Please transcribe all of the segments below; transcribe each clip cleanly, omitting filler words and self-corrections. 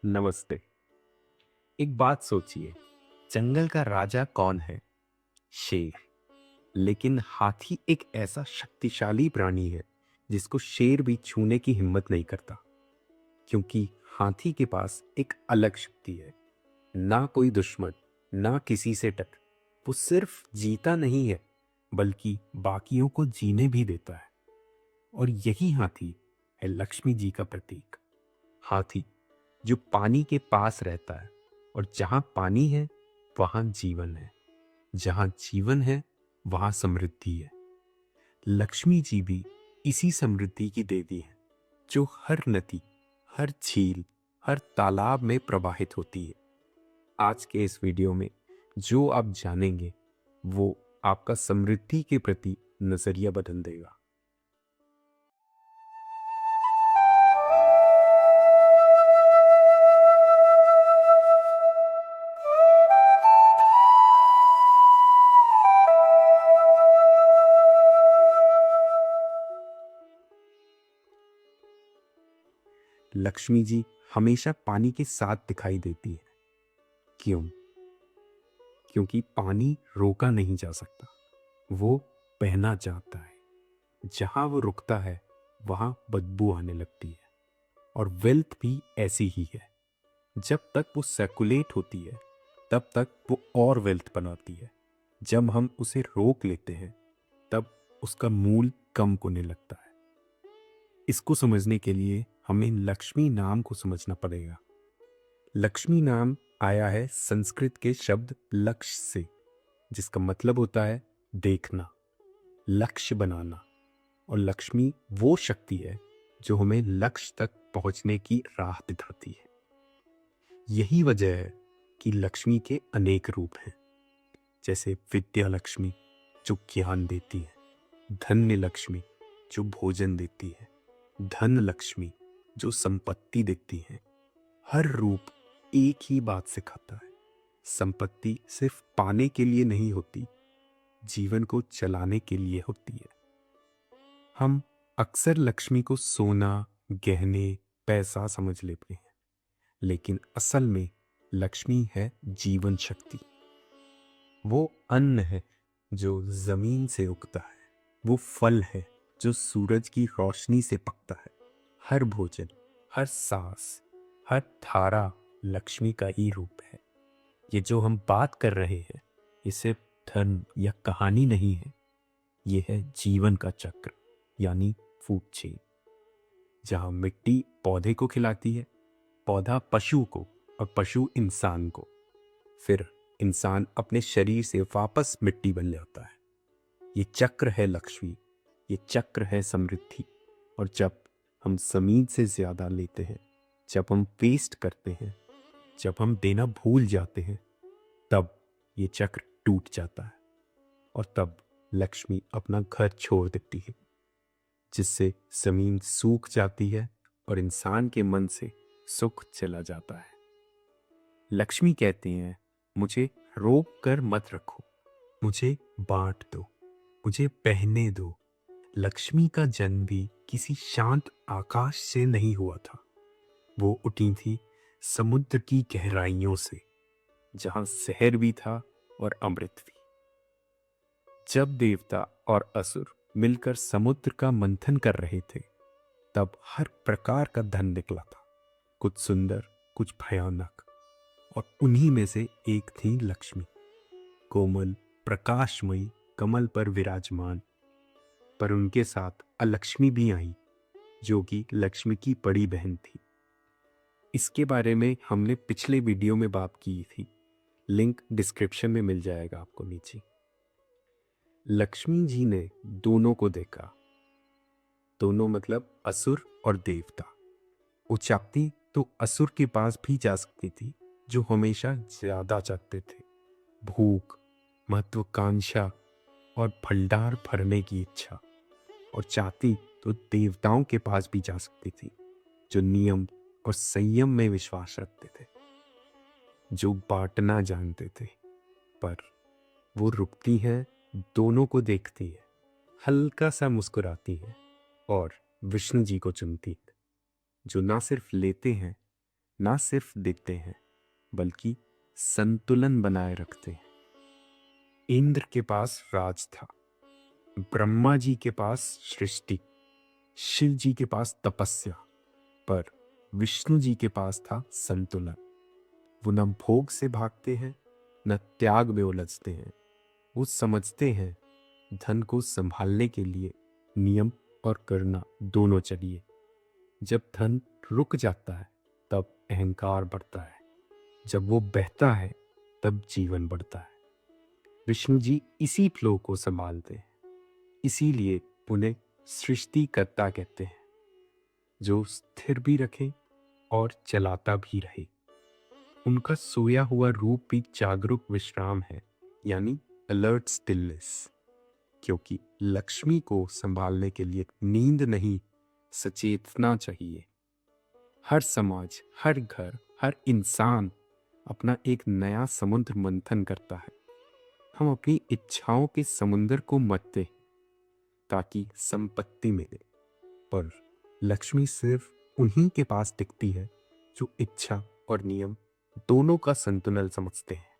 नमस्ते। एक बात सोचिए, जंगल का राजा कौन है? शेर। लेकिन हाथी एक ऐसा शक्तिशाली प्राणी है जिसको शेर भी छूने की हिम्मत नहीं करता, क्योंकि हाथी के पास एक अलग शक्ति है। ना कोई दुश्मन, ना किसी से टक। वो सिर्फ जीता नहीं है, बल्कि बाकियों को जीने भी देता है। और यही हाथी है लक्ष्मी जी का प्रतीक। हाथी जो पानी के पास रहता है, और जहां पानी है वहां जीवन है, जहां जीवन है वहां समृद्धि है। लक्ष्मी जी भी इसी समृद्धि की देवी है, जो हर नदी, हर झील, हर तालाब में प्रवाहित होती है। आज के इस वीडियो में जो आप जानेंगे वो आपका समृद्धि के प्रति नजरिया बदल देगा। लक्ष्मी जी हमेशा पानी के साथ दिखाई देती है। क्यों? क्योंकि पानी रोका नहीं जा सकता, वो बहना चाहता है। जहां वो रुकता है वहां बदबू आने लगती है। और वेल्थ भी ऐसी ही है। जब तक वो सर्कुलेट होती है तब तक वो और वेल्थ बनाती है। जब हम उसे रोक लेते हैं तब उसका मूल कम होने लगता है। इसको समझने के लिए हमें लक्ष्मी नाम को समझना पड़ेगा। लक्ष्मी नाम आया है संस्कृत के शब्द लक्ष्य से, जिसका मतलब होता है देखना, लक्ष्य बनाना। और लक्ष्मी वो शक्ति है जो हमें लक्ष्य तक पहुंचने की राह दिखाती है। यही वजह है कि लक्ष्मी के अनेक रूप हैं, जैसे विद्या लक्ष्मी जो ज्ञान देती है, धन्य लक्ष्मी जो भोजन देती है, धन लक्ष्मी जो संपत्ति देती है। हर रूप एक ही बात सिखाता है, संपत्ति सिर्फ पाने के लिए नहीं होती, जीवन को चलाने के लिए होती है। हम अक्सर लक्ष्मी को सोना, गहने, पैसा समझ लेते हैं, लेकिन असल में लक्ष्मी है जीवन शक्ति। वो अन्न है जो जमीन से उगता है, वो फल है जो सूरज की रोशनी से पकता है। हर भोजन, हर सांस, हर धारा लक्ष्मी का ही रूप है। ये जो हम बात कर रहे हैं, ये सिर्फ धन या कहानी नहीं है, ये है जीवन का चक्र, यानी फूड चेन। जहां मिट्टी पौधे को खिलाती है, पौधा पशु को, और पशु इंसान को, फिर इंसान अपने शरीर से वापस मिट्टी बन जाता है। ये चक्र है लक्ष्मी, ये चक्र है समृद्धि। और जब हम जमीन से ज्यादा लेते हैं, जब हम वेस्ट करते हैं, जब हम देना भूल जाते हैं, तब ये चक्र टूट जाता है। और तब लक्ष्मी अपना घर छोड़ देती है, जिससे जमीन सूख जाती है और इंसान के मन से सुख चला जाता है। लक्ष्मी कहते हैं, मुझे रोक कर मत रखो, मुझे बांट दो, मुझे बहने दो। लक्ष्मी का जन्म भी किसी शांत आकाश से नहीं हुआ था। वो उठी थी समुद्र की गहराइयों से, जहां शहर भी था और अमृत भी। जब देवता और असुर मिलकर समुद्र का मंथन कर रहे थे, तब हर प्रकार का धन निकला था, कुछ सुंदर, कुछ भयानक। और उन्हीं में से एक थी लक्ष्मी, कोमल, प्रकाशमयी, कमल पर विराजमान। पर उनके साथ अलक्ष्मी भी आई, जो कि लक्ष्मी की बड़ी बहन थी। इसके बारे में हमने पिछले वीडियो में बात की थी, लिंक डिस्क्रिप्शन में मिल जाएगा आपको नीचे। लक्ष्मी जी ने दोनों को देखा, दोनों मतलब असुर और देवता। वो चाहती तो असुर के पास भी जा सकती थी, जो हमेशा ज्यादा चाहते थे, भूख, महत्वाकांक्षा और भंडार भरने की इच्छा। और चाहती तो देवताओं के पास भी जा सकती थी, जो नियम और संयम में विश्वास रखते थे, जो बांटना जानते थे। पर वो रुकती है, दोनों को देखती है, हल्का सा मुस्कुराती है और विष्णु जी को चुनती है, जो ना सिर्फ लेते हैं ना सिर्फ देते हैं बल्कि संतुलन बनाए रखते हैं। इंद्र के पास राज था, ब्रह्मा जी के पास सृष्टि, शिव जी के पास तपस्या, पर विष्णु जी के पास था संतुलन। वो न भोग से भागते हैं न त्याग में उलझते हैं। वो समझते हैं धन को संभालने के लिए नियम और करना दोनों चाहिए। जब धन रुक जाता है तब अहंकार बढ़ता है, जब वो बहता है तब जीवन बढ़ता है। विष्णु जी इसी फ्लो को संभालते हैं, इसीलिए उन्हें सृष्टिकर्ता कहते हैं, जो स्थिर भी रखे और चलाता भी रहे। उनका सोया हुआ रूप भी जागरूक विश्राम है, यानी अलर्ट स्टिलनेस। क्योंकि लक्ष्मी को संभालने के लिए नींद नहीं, सचेतना चाहिए। हर समाज, हर घर, हर इंसान अपना एक नया समुद्र मंथन करता है। हम अपनी इच्छाओं के समुद्र को मथते हैं ताकि संपत्ति मिले, पर लक्ष्मी सिर्फ उन्हीं के पास टिकती है जो इच्छा और नियम दोनों का संतुलन समझते हैं।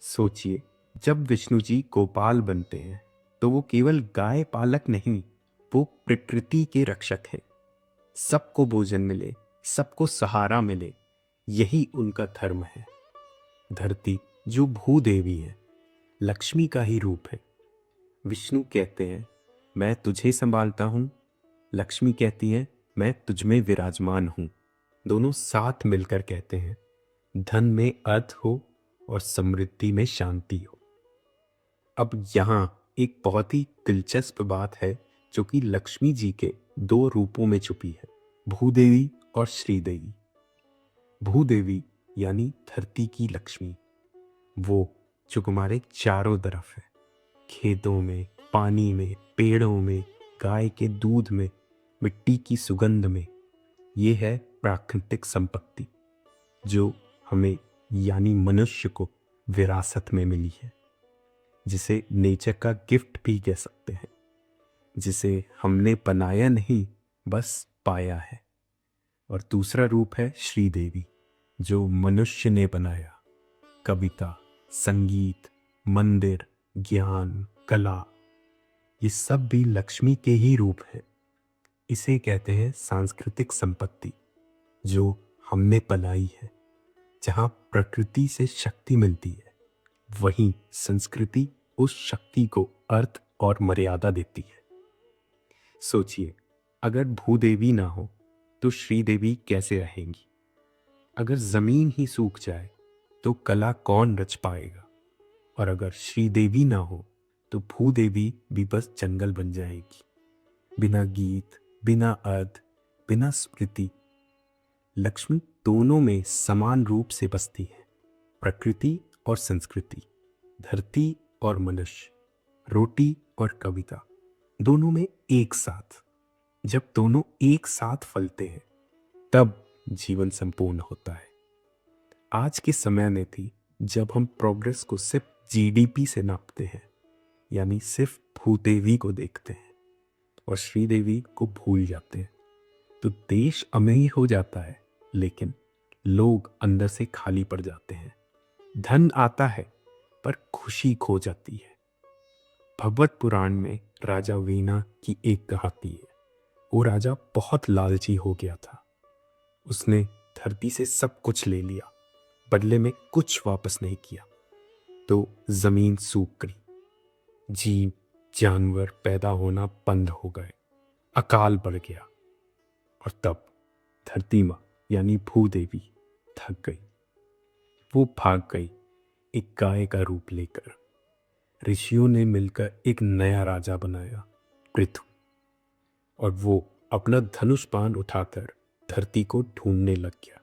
सोचिए, जब विष्णु जी गोपाल बनते हैं तो वो केवल गाय पालक नहीं, वो प्रकृति के रक्षक है। सबको भोजन मिले, सबको सहारा मिले, यही उनका धर्म है। धरती जो भूदेवी है, लक्ष्मी का ही रूप है। विष्णु कहते हैं मैं तुझे संभालता हूँ, लक्ष्मी कहती है मैं तुझ में विराजमान हूँ। दोनों साथ मिलकर कहते हैं धन में अर्थ हो और समृद्धि में शांति हो। अब यहाँ एक बहुत ही दिलचस्प बात है जो कि लक्ष्मी जी के दो रूपों में छुपी है, भूदेवी और श्रीदेवी। भूदेवी यानी धरती की लक्ष्मी, वो जो हमारे चारों तरफ है, खेतों में, पानी में, पेड़ों में, गाय के दूध में, मिट्टी की सुगंध में। ये है प्राकृतिक संपत्ति जो हमें यानी मनुष्य को विरासत में मिली है, जिसे नेचर का गिफ्ट भी कह सकते हैं, जिसे हमने बनाया नहीं बस पाया है। और दूसरा रूप है श्रीदेवी, जो मनुष्य ने बनाया। कविता, संगीत, मंदिर, ज्ञान, कला, ये सब भी लक्ष्मी के ही रूप है। इसे कहते हैं सांस्कृतिक संपत्ति, जो हमने बनाई है। जहाँ प्रकृति से शक्ति मिलती है, वहीं संस्कृति उस शक्ति को अर्थ और मर्यादा देती है। सोचिए, अगर भूदेवी ना हो तो श्रीदेवी कैसे रहेंगी? अगर जमीन ही सूख जाए तो कला कौन रच पाएगा? और अगर श्रीदेवी ना हो तो भूदेवी भी बस जंगल बन जाएगी, बिना गीत, बिना अर्थ, बिना स्मृति। लक्ष्मी दोनों में समान रूप से बसती है, प्रकृति और संस्कृति, धरती और मनुष्य, रोटी और कविता, दोनों में एक साथ। जब दोनों एक साथ फलते हैं तब जीवन संपूर्ण होता है। आज के समय में भी जब हम प्रोग्रेस को सिर्फ जीडीपी से नापते हैं, यानी सिर्फ भूदेवी को देखते हैं और श्रीदेवी को भूल जाते हैं, तो देश अमीर हो जाता है लेकिन लोग अंदर से खाली पड़ जाते हैं। धन आता है पर खुशी खो जाती है। भगवत पुराण में राजा वीना की एक कहानी है। वो राजा बहुत लालची हो गया था। उसने धरती से सब कुछ ले लिया, बदले में कुछ वापस नहीं किया। तो जमीन सूख गई, जीव जानवर पैदा होना बंद हो गए, अकाल बढ़ गया। और तब धरती माँ यानी भूदेवी थक गई। वो भाग गई एक गाय का रूप लेकर। ऋषियों ने मिलकर एक नया राजा बनाया, पृथु। और वो अपना धनुष बाण उठाकर धरती को ढूंढने लग गया,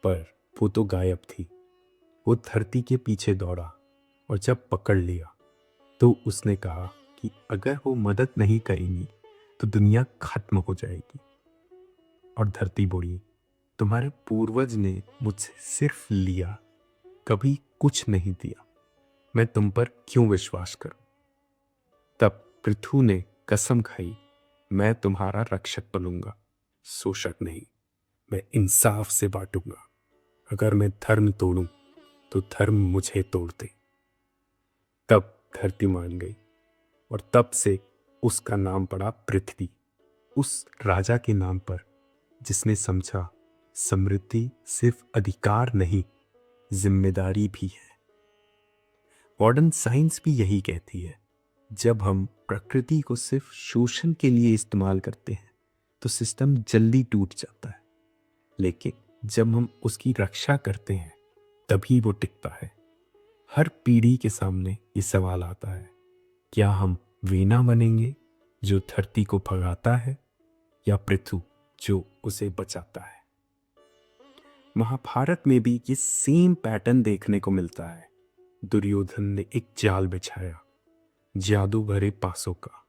पर वो तो गायब थी। वो धरती के पीछे दौड़ा और जब पकड़ लिया तो उसने कहा कि अगर वो मदद नहीं करेंगी तो दुनिया खत्म हो जाएगी। और धरती बोली, तुम्हारे पूर्वज ने मुझसे सिर्फ लिया, कभी कुछ नहीं दिया, मैं तुम पर क्यों विश्वास करूं? तब पृथु ने कसम खाई, मैं तुम्हारा रक्षक बनूंगा, शोषक नहीं। मैं इंसाफ से बांटूंगा। अगर मैं धर्म तोड़ूं तो धर्म मुझे तोड़ दे। तब धरती मान गई और तब से उसका नाम पड़ा पृथ्वी, उस राजा के नाम पर जिसने समझा समृद्धि सिर्फ अधिकार नहीं, जिम्मेदारी भी है। मॉडर्न साइंस भी यही कहती है, जब हम प्रकृति को सिर्फ शोषण के लिए इस्तेमाल करते हैं तो सिस्टम जल्दी टूट जाता है, लेकिन जब हम उसकी रक्षा करते हैं तभी वो टिकता है। हर पीढ़ी के सामने ये सवाल आता है, क्या हम वीणा बनेंगे जो धरती को भगाता है, या पृथु जो उसे बचाता है। महाभारत में भी ये सेम पैटर्न देखने को मिलता है। दुर्योधन ने एक जाल बिछाया, जादू भरे पासों का,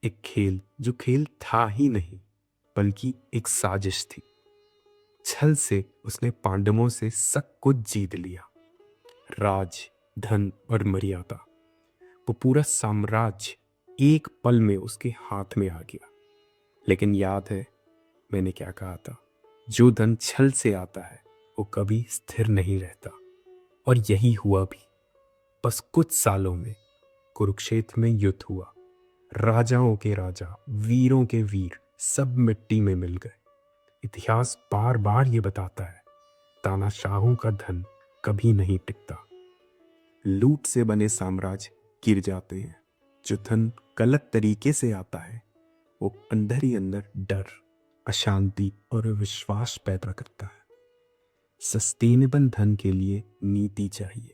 एक खेल जो खेल था ही नहीं बल्कि एक साजिश थी। छल से उसने पांडवों से सब कुछ जीत लिया, राज, धन और मर्यादा। वो पूरा साम्राज्य एक पल में उसके हाथ में आ गया। लेकिन याद है मैंने क्या कहा था, जो धन छल से आता है वो कभी स्थिर नहीं रहता। और यही हुआ भी। बस कुछ सालों में कुरुक्षेत्र में युद्ध हुआ, राजाओं के राजा, वीरों के वीर सब मिट्टी में मिल गए। इतिहास बार बार ये बताता है, तानाशाहों का धन कभी नहीं टिकता। लूट से बने साम्राज्य गिर जाते हैं। जो धन गलत तरीके से आता है वो अंदर ही अंदर डर, अशांति और विश्वास पैदा करता है। सस्टेनेबल धन के लिए नीति चाहिए।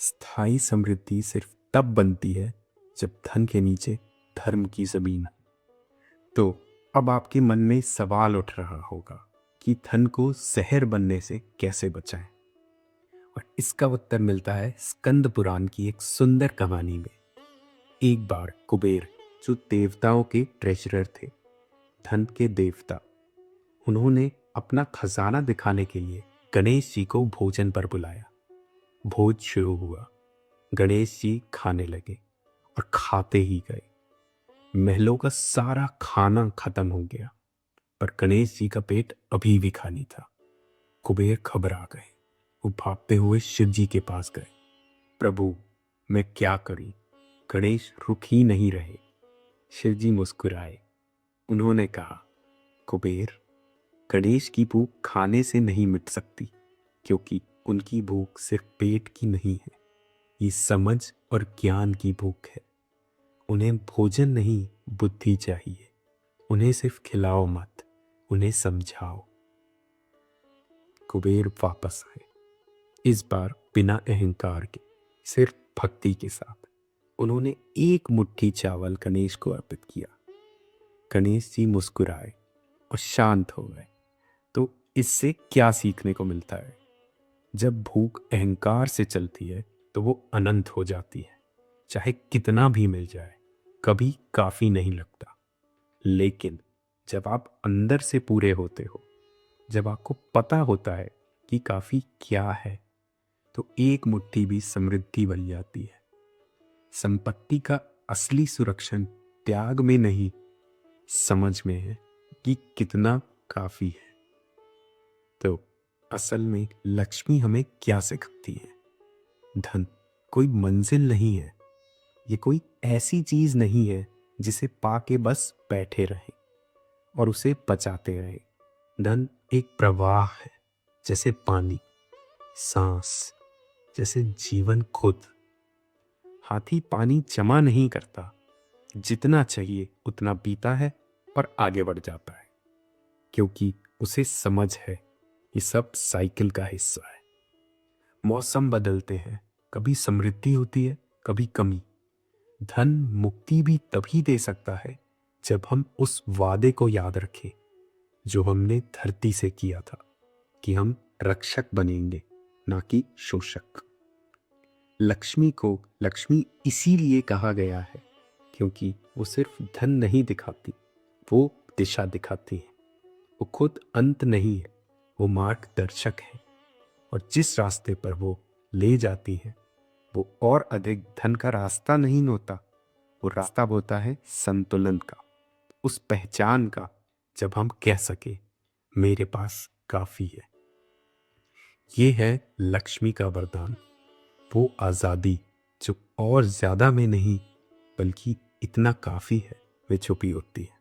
स्थायी समृद्धि सिर्फ तब बनती है जब धन के नीचे धर्म की जमीन है। तो अब आपके मन में सवाल उठ रहा होगा कि धन को जहर बनने से कैसे बचाएं? और इसका उत्तर मिलता है स्कंद पुराण की एक सुंदर कहानी में। एक बार कुबेर, जो देवताओं के ट्रेजरर थे, धन के देवता, उन्होंने अपना खजाना दिखाने के लिए गणेश जी को भोजन पर बुलाया। भोज शुरू हुआ, गणेश जी खाने लगे और खाते ही गए। महलों का सारा खाना खत्म हो गया, पर गणेश जी का पेट अभी भी खाली था। कुबेर घबरा गए। वो भागते हुए शिव जी के पास गए। प्रभु, मैं क्या करूं? गणेश रुक ही नहीं रहे। शिव जी मुस्कुराए। उन्होंने कहा, कुबेर, गणेश की भूख खाने से नहीं मिट सकती, क्योंकि उनकी भूख सिर्फ पेट की नहीं है, ये समझ और ज्ञान की भूख है। उन्हें भोजन नहीं, बुद्धि चाहिए। उन्हें सिर्फ खिलाओ मत, उन्हें समझाओ। कुबेर वापस आए, इस बार बिना अहंकार के, सिर्फ भक्ति के साथ। उन्होंने एक मुट्ठी चावल गणेश को अर्पित किया। गणेश जी मुस्कुराए और शांत हो गए। तो इससे क्या सीखने को मिलता है? जब भूख अहंकार से चलती है तो वो अनंत हो जाती है। चाहे कितना भी मिल जाए, कभी काफी नहीं लगता। लेकिन जब आप अंदर से पूरे होते हो, जब आपको पता होता है कि काफी क्या है, तो एक मुट्ठी भी समृद्धि बन जाती है। संपत्ति का असली सुरक्षण त्याग में नहीं, समझ में है कि कितना काफी है। तो असल में लक्ष्मी हमें क्या सिखाती है? धन कोई मंजिल नहीं है, ये कोई ऐसी चीज नहीं है जिसे पाके बस बैठे रहे और उसे बचाते रहे। धन एक प्रवाह है, जैसे पानी, सांस, जैसे जीवन खुद। हाथी पानी जमा नहीं करता, जितना चाहिए उतना पीता है और आगे बढ़ जाता है, क्योंकि उसे समझ है ये सब साइकिल का हिस्सा है। मौसम बदलते हैं, कभी समृद्धि होती है, कभी कमी। धन मुक्ति भी तभी दे सकता है जब हम उस वादे को याद रखें जो हमने धरती से किया था, कि हम रक्षक बनेंगे, ना कि शोषक। लक्ष्मी को लक्ष्मी इसीलिए कहा गया है क्योंकि वो सिर्फ धन नहीं दिखाती, वो दिशा दिखाती है। वो खुद अंत नहीं है, वो मार्गदर्शक है। और जिस रास्ते पर वो ले जाती है, वो और अधिक धन का रास्ता नहीं होता, वो रास्ता होता है संतुलन का, उस पहचान का जब हम कह सके, मेरे पास काफी है। ये है लक्ष्मी का वरदान, वो आजादी जो और ज्यादा में नहीं बल्कि इतना काफी है वे छुपी होती है।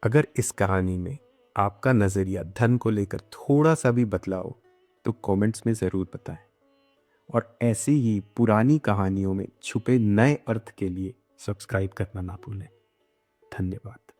अगर इस कहानी में आपका नजरिया धन को लेकर थोड़ा सा भी बदला हो तो कमेंट्स में जरूर बताएं। और ऐसी ही पुरानी कहानियों में छुपे नए अर्थ के लिए सब्सक्राइब करना ना भूलें। धन्यवाद।